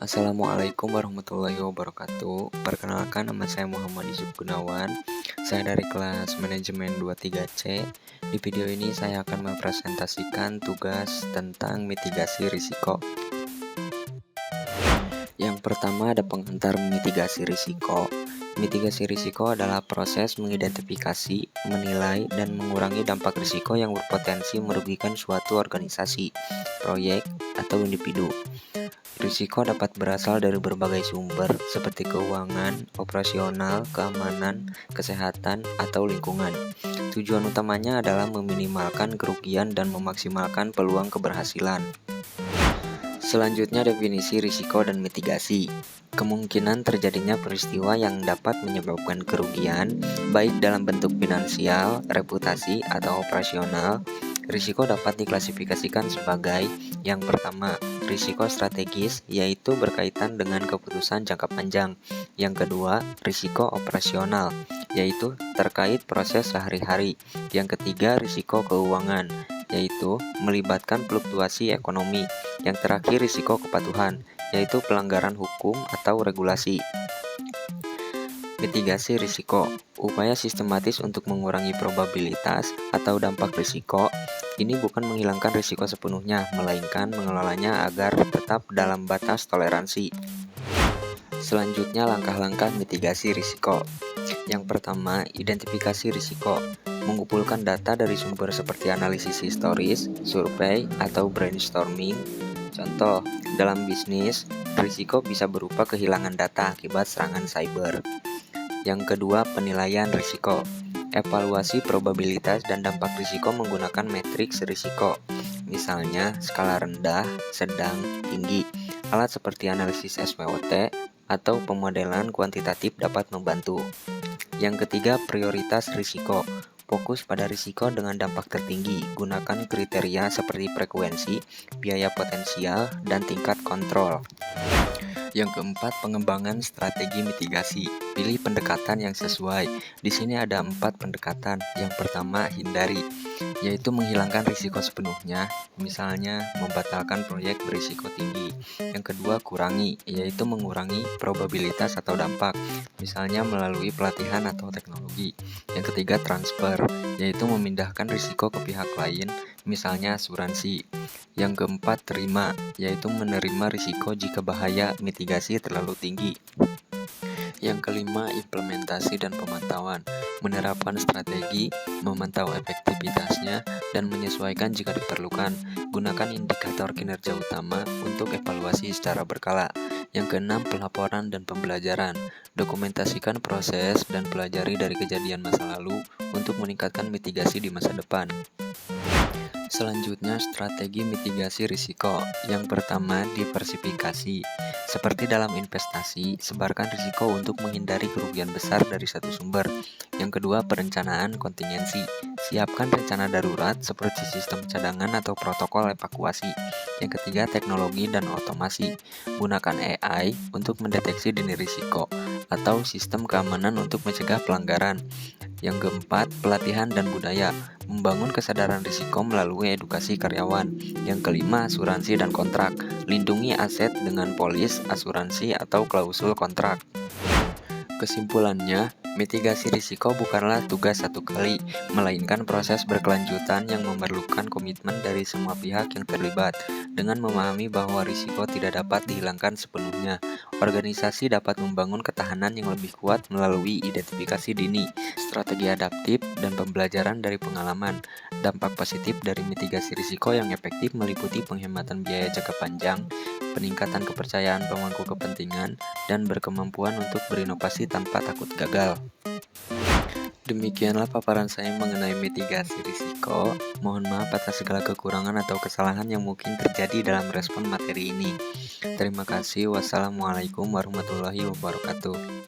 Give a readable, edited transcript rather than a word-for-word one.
Assalamualaikum warahmatullahi wabarakatuh. Perkenalkan, nama saya Muhammad Yusuf Gunawan. Saya dari kelas manajemen 23C. Di video ini saya akan mempresentasikan tugas tentang mitigasi risiko. Yang pertama ada pengantar mitigasi risiko. Mitigasi risiko adalah proses mengidentifikasi, menilai, dan mengurangi dampak risiko yang berpotensi merugikan suatu organisasi, proyek, atau individu. Risiko dapat berasal dari berbagai sumber seperti keuangan, operasional, keamanan, kesehatan, atau lingkungan. Tujuan utamanya adalah meminimalkan kerugian dan memaksimalkan peluang keberhasilan. Selanjutnya, definisi risiko dan mitigasi. Kemungkinan terjadinya peristiwa yang dapat menyebabkan kerugian, baik dalam bentuk finansial, reputasi, atau operasional. Risiko dapat diklasifikasikan sebagai yang pertama, risiko strategis, yaitu berkaitan dengan keputusan jangka panjang. Yang kedua, risiko operasional, yaitu terkait proses sehari-hari. Yang ketiga, risiko keuangan, yaitu melibatkan fluktuasi ekonomi. Yang terakhir, risiko kepatuhan, yaitu pelanggaran hukum atau regulasi. Mitigasi risiko, upaya sistematis untuk mengurangi probabilitas atau dampak risiko. Ini bukan menghilangkan risiko sepenuhnya, melainkan mengelolanya agar tetap dalam batas toleransi. Selanjutnya, langkah-langkah mitigasi risiko. Yang pertama, identifikasi risiko. Mengumpulkan data dari sumber seperti analisis historis, survei, atau brainstorming. Contoh, dalam bisnis, risiko bisa berupa kehilangan data akibat serangan cyber. Yang kedua, penilaian risiko. Evaluasi probabilitas dan dampak risiko menggunakan matriks risiko. Misalnya, skala rendah, sedang, tinggi. Alat seperti analisis SWOT atau pemodelan kuantitatif dapat membantu. Yang ketiga, prioritas risiko. Fokus pada risiko dengan dampak tertinggi. Gunakan kriteria seperti frekuensi, biaya potensial, dan tingkat kontrol. Yang keempat, pengembangan strategi mitigasi. Pilih pendekatan yang sesuai. Di sini ada 4 pendekatan. Yang pertama, hindari, yaitu menghilangkan risiko sepenuhnya, misalnya membatalkan proyek berisiko tinggi. Yang kedua, kurangi, yaitu mengurangi probabilitas atau dampak, misalnya melalui pelatihan atau teknologi. Yang ketiga, transfer, yaitu memindahkan risiko ke pihak lain, misalnya asuransi. Yang keempat, terima, yaitu menerima risiko jika bahaya mitigasi terlalu tinggi. Yang kelima, implementasi dan pemantauan. Menerapkan strategi, memantau efektivitasnya, dan menyesuaikan jika diperlukan. Gunakan indikator kinerja utama untuk evaluasi secara berkala. Yang keenam, pelaporan dan pembelajaran. Dokumentasikan proses dan pelajari dari kejadian masa lalu untuk meningkatkan mitigasi di masa depan. Selanjutnya, strategi mitigasi risiko. Yang pertama, diversifikasi. Seperti dalam investasi, sebarkan risiko untuk menghindari kerugian besar dari satu sumber. Yang kedua, perencanaan kontingensi. Siapkan rencana darurat seperti sistem cadangan atau protokol evakuasi. Yang ketiga, teknologi dan otomasi. Gunakan AI untuk mendeteksi dini risiko atau sistem keamanan untuk mencegah pelanggaran. Yang keempat, pelatihan dan budaya. Membangun kesadaran risiko melalui edukasi karyawan. Yang kelima, asuransi dan kontrak. Lindungi aset dengan polis, asuransi, atau klausul kontrak. Kesimpulannya, mitigasi risiko bukanlah tugas satu kali, melainkan proses berkelanjutan yang memerlukan komitmen dari semua pihak yang terlibat. Dengan memahami bahwa risiko tidak dapat dihilangkan sepenuhnya, organisasi dapat membangun ketahanan yang lebih kuat melalui identifikasi dini, strategi adaptif, dan pembelajaran dari pengalaman. Dampak positif dari mitigasi risiko yang efektif meliputi penghematan biaya jangka panjang, peningkatan kepercayaan pemangku kepentingan, dan berkemampuan untuk berinovasi tanpa takut gagal. Demikianlah paparan saya mengenai mitigasi risiko. Mohon maaf atas segala kekurangan atau kesalahan yang mungkin terjadi dalam respon materi ini. Terima kasih. Wassalamualaikum warahmatullahi wabarakatuh.